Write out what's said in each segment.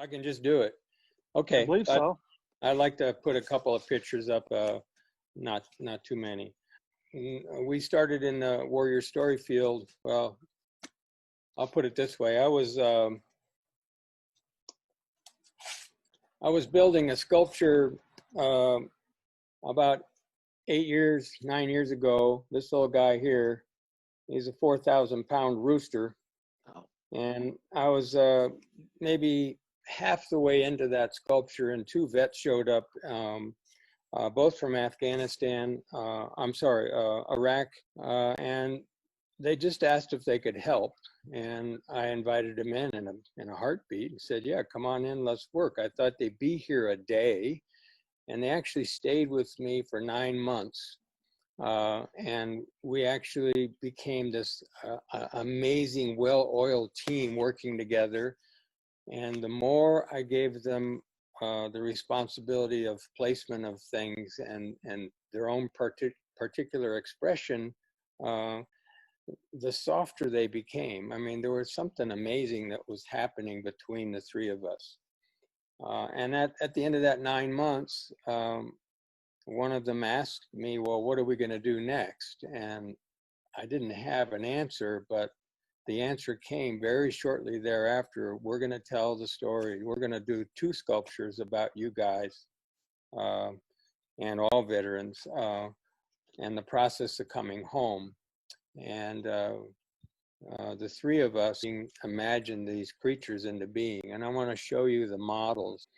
I can just do it. I Okay. believe so. I'd like to put a couple of pictures up, not too many. We started in the Warrior StoryField. Well, I'll put it this way. I was building a sculpture about 9 years ago. This little guy here, he's a 4,000-pound rooster. Oh. And I was maybe half the way into that sculpture, and two vets showed up, both from Afghanistan, Iraq, and they just asked if they could help. And I invited them in a heartbeat and said, yeah, come on in, let's work. I thought they'd be here a day, and they actually stayed with me for 9 months. And we actually became this amazing, well-oiled team working together. And the more I gave them the responsibility of placement of things and their own particular expression, the softer they became. I mean, there was something amazing that was happening between the three of us. And at the end of that 9 months, one of them asked me, well, what are we going to do next? And I didn't have an answer, but the answer came very shortly thereafter. We're going to tell the story. We're going to do 2 sculptures about you guys and all veterans and the process of coming home. And the three of us imagined these creatures into being. And I want to show you the models.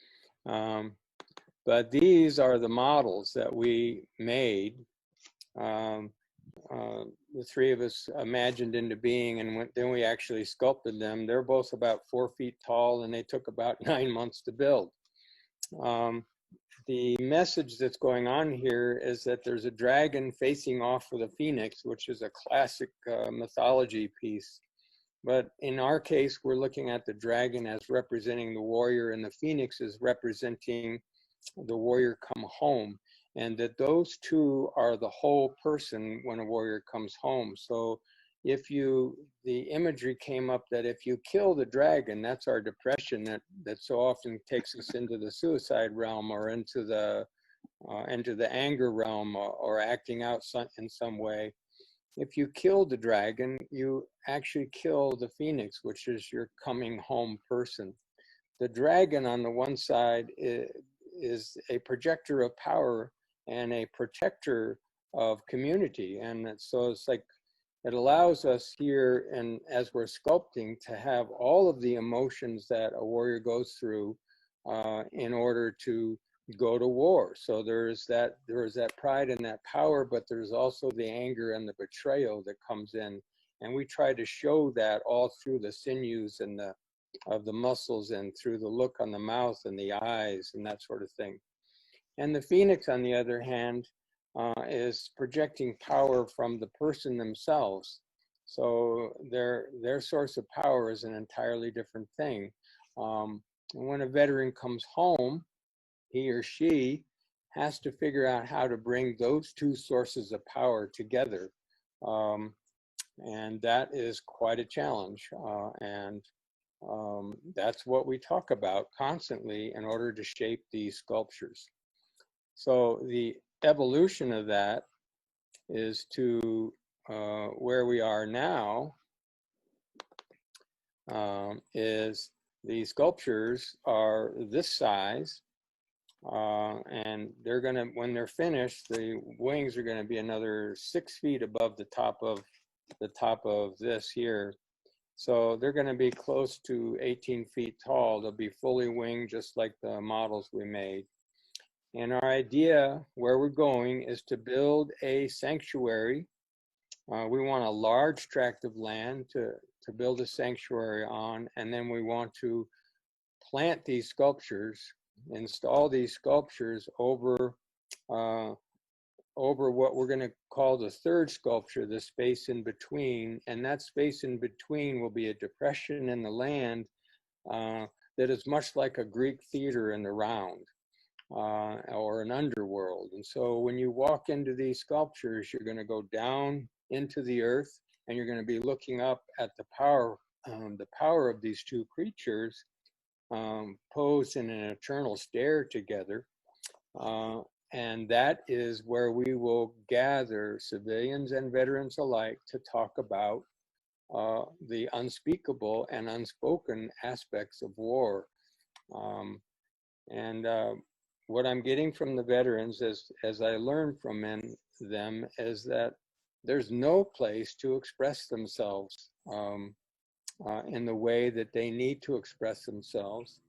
But these are the models that we made. The three of us imagined into being, and then we actually sculpted them. They're both about 4 feet tall, and they took about 9 months to build. The message that's going on here is that there's a dragon facing off with a phoenix, which is a classic mythology piece. But in our case, we're looking at the dragon as representing the warrior, and the phoenix is representing the warrior come home, and that those two are the whole person when a warrior comes home. So the imagery came up that if you kill the dragon, that's our depression that so often takes us into the suicide realm or into the anger realm or acting out in some way. If you kill the dragon, you actually kill the phoenix, which is your coming home person. The dragon on the one side is a projector of power and a protector of community. And so it's like, it allows us here, and as we're sculpting, to have all of the emotions that a warrior goes through in order to go to war. So there is that pride and that power, but there's also the anger and the betrayal that comes in. And we try to show that all through the sinews and of the muscles and through the look on the mouth and the eyes and that sort of thing. And the phoenix, on the other hand, is projecting power from the person themselves. So their source of power is an entirely different thing. And when a veteran comes home, he or she has to figure out how to bring those two sources of power together. And that is quite a challenge. That's what we talk about constantly in order to shape these sculptures. So the evolution of that is to where we are now, is the sculptures are this size, and they're gonna, when they're finished, the wings are gonna be another 6 feet above the top of this here. So they're gonna be close to 18 feet tall. They'll be fully winged, just like the models we made. And our idea, where we're going, is to build a sanctuary. We want a large tract of land to build a sanctuary on, and then we want to plant these sculptures, install these sculptures over what we're going to call the third sculpture, the space in between. And that space in between will be a depression in the land that is much like a Greek theater in the round. Or an underworld. And so when you walk into these sculptures, you're going to go down into the earth, and you're going to be looking up at the power of these two creatures posed in an eternal stare together. And that is where we will gather civilians and veterans alike to talk about the unspeakable and unspoken aspects of war. Um, and what I'm getting from the veterans, as I learn from them, is that there's no place to express themselves in the way that they need to express themselves.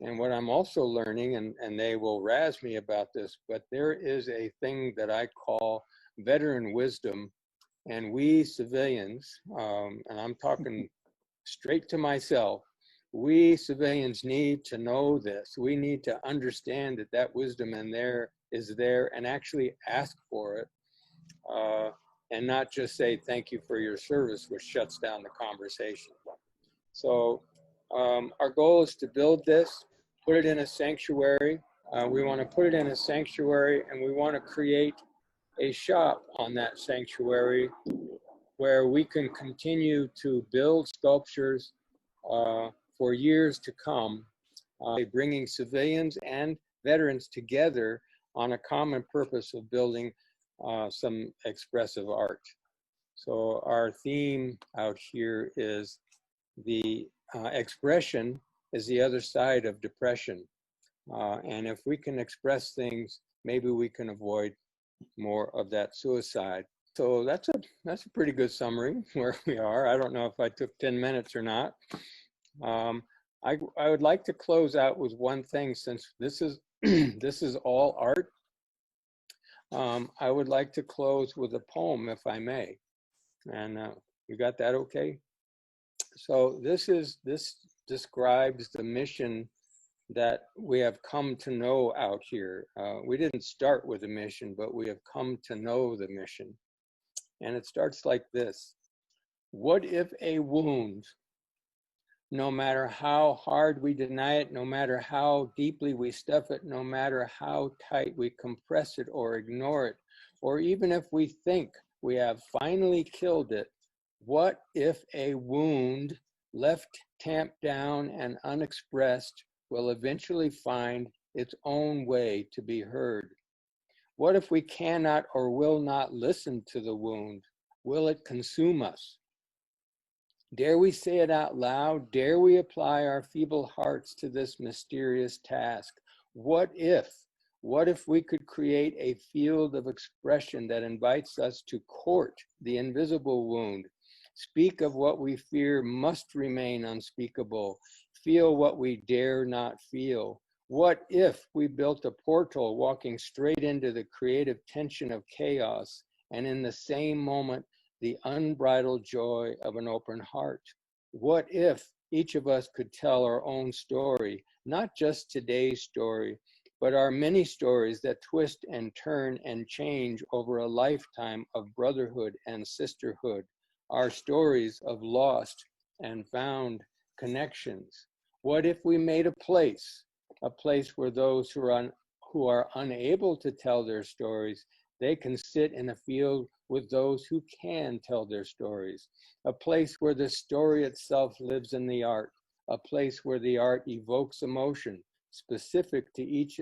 And what I'm also learning, and they will razz me about this, but there is a thing that I call veteran wisdom. And we civilians, and I'm talking straight to myself, we civilians need to know this. We need to understand that that wisdom in there is there and actually ask for it, and not just say thank you for your service, which shuts down the conversation. So our goal is to build this, put it in a sanctuary. We want to put it in a sanctuary, and we want to create a shop on that sanctuary where we can continue to build sculptures for years to come, bringing civilians and veterans together on a common purpose of building some expressive art. So our theme out here is the expression is the other side of depression. And if we can express things, maybe we can avoid more of that suicide. So that's a pretty good summary where we are. I don't know if I took 10 minutes or not. I would like to close out with one thing, since this is this is all art. I would like to close with a poem, if I may. And you got that okay? So this describes the mission that we have come to know out here. We didn't start with a mission, but we have come to know the mission. And it starts like this. What if a wound, no matter how hard we deny it, no matter how deeply we stuff it, no matter how tight we compress it or ignore it, or even if we think we have finally killed it, what if a wound left tamped down and unexpressed will eventually find its own way to be heard? What if we cannot or will not listen to the wound? Will it consume us? Dare we say it out loud? Dare we apply our feeble hearts to this mysterious task? What if we could create a field of expression that invites us to court the invisible wound, speak of what we fear must remain unspeakable, feel what we dare not feel? What if we built a portal walking straight into the creative tension of chaos, and in the same moment, the unbridled joy of an open heart? What if each of us could tell our own story, not just today's story, but our many stories that twist and turn and change over a lifetime of brotherhood and sisterhood, our stories of lost and found connections? What if we made a place where those who are unable to tell their stories, they can sit in a field with those who can tell their stories, a place where the story itself lives in the art, a place where the art evokes emotion specific to each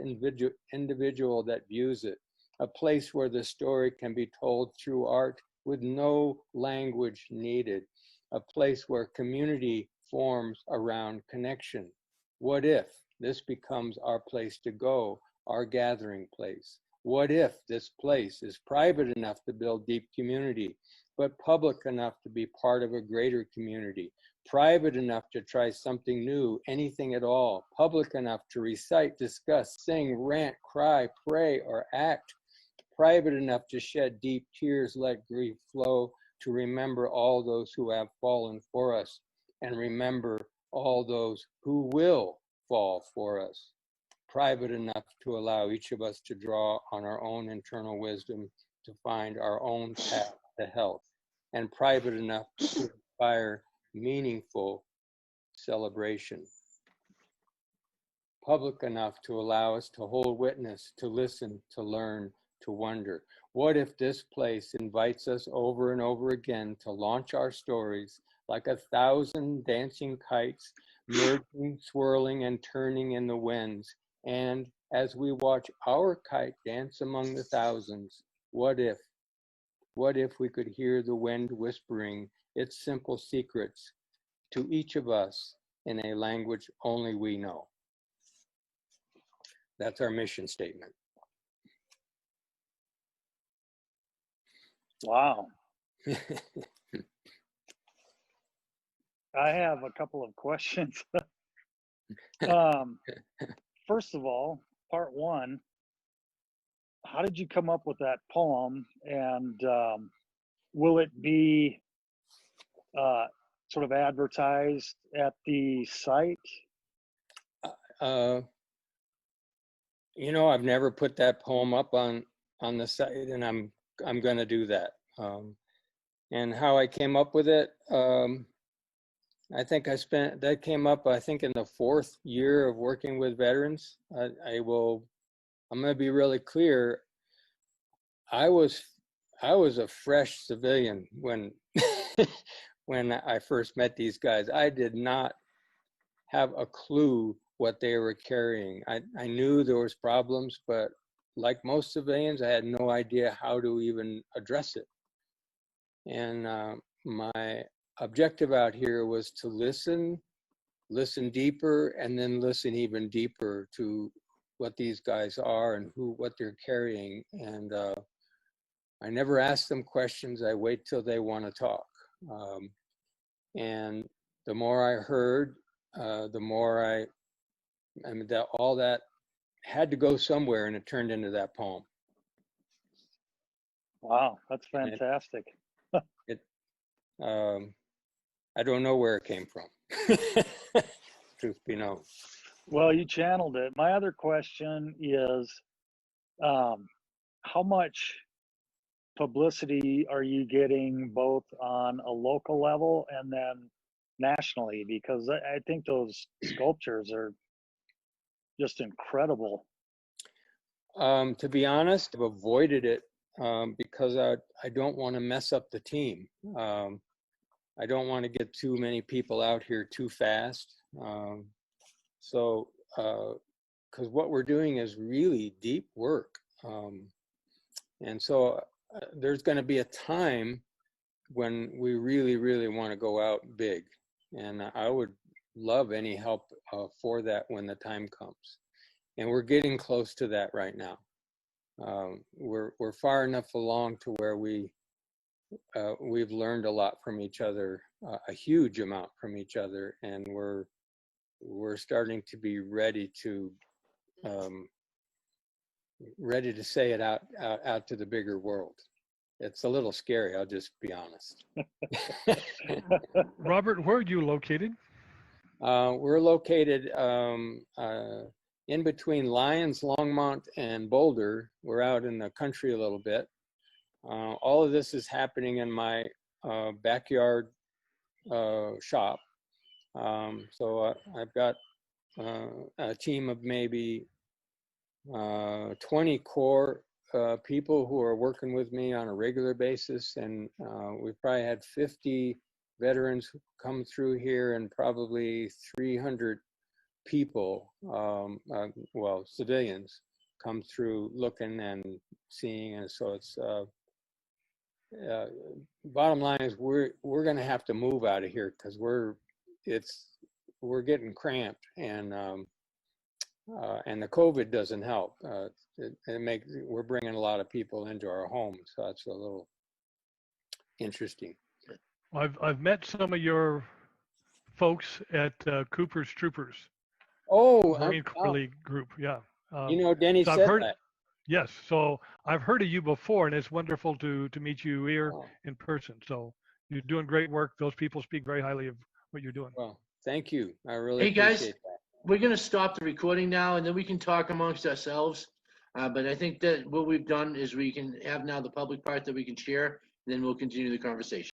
individual that views it, a place where the story can be told through art with no language needed, a place where community forms around connection. What if this becomes our place to go, our gathering place? What if this place is private enough to build deep community, but public enough to be part of a greater community, private enough to try something new, anything at all, public enough to recite, discuss, sing, rant, cry, pray, or act, private enough to shed deep tears, let grief flow, to remember all those who have fallen for us, and remember all those who will fall for us, private enough to allow each of us to draw on our own internal wisdom to find our own path to health, and private enough to inspire meaningful celebration, public enough to allow us to hold witness, to listen, to learn, to wonder. What if this place invites us over and over again to launch our stories like 1,000 dancing kites, merging, swirling, and turning in the winds. And as we watch our kite dance among the thousands, what if we could hear the wind whispering its simple secrets to each of us in a language only we know? That's our mission statement. Wow. I have a couple of questions. First of all, part one, how did you come up with that poem? And will it be sort of advertised at the site? You know, I've never put that poem up on the site, and I'm going to do that. And how I came up with it, I think that came up, I think, in the 4th year of working with veterans. I'm going to be really clear. I was a fresh civilian when when I first met these guys. I did not have a clue what they were carrying. I knew there was problems, but like most civilians, I had no idea how to even address it. And my objective out here was to listen deeper, and then listen even deeper to what these guys are and what they're carrying. And I never ask them questions. I wait till they want to talk. And the more I heard, the more all that had to go somewhere, and it turned into that poem. Wow, that's fantastic. I don't know where it came from. Truth be known. Well, you channeled it. My other question is, how much publicity are you getting both on a local level and then nationally? Because I think those sculptures are just incredible. To be honest, I've avoided it because I don't want to mess up the team. I don't want to get too many people out here too fast. Because what we're doing is really deep work. And so there's going to be a time when we really, really want to go out big. And I would love any help for that when the time comes. And we're getting close to that right now. We're far enough along to where we've learned a lot from each other, a huge amount from each other, and we're starting to be ready to say it out to the bigger world. It's a little scary, I'll just be honest. Robert, where are you located? We're located in between Lyons, Longmont, and Boulder. We're out in the country a little bit. All of this is happening in my backyard shop. So I've got a team of maybe 20 core people who are working with me on a regular basis, and we've probably had 50 veterans come through here, and probably 300 people, well, civilians, come through looking and seeing. And so it's bottom line is we're going to have to move out of here because we're getting cramped, and the COVID doesn't help. We're bringing a lot of people into our homes, so it's a little interesting. I've met some of your folks at Cooper's Troopers. Oh, Marine Corps League group, yeah. You know, Denny so said that. Yes, so I've heard of you before, and it's wonderful to meet you here in person. So you're doing great work. Those people speak very highly of what you're doing. Well, thank you. I really Hey guys, appreciate that. we're going to stop the recording now, and then we can talk amongst ourselves. But I think that what we've done is we can have now the public part that we can share, and then we'll continue the conversation.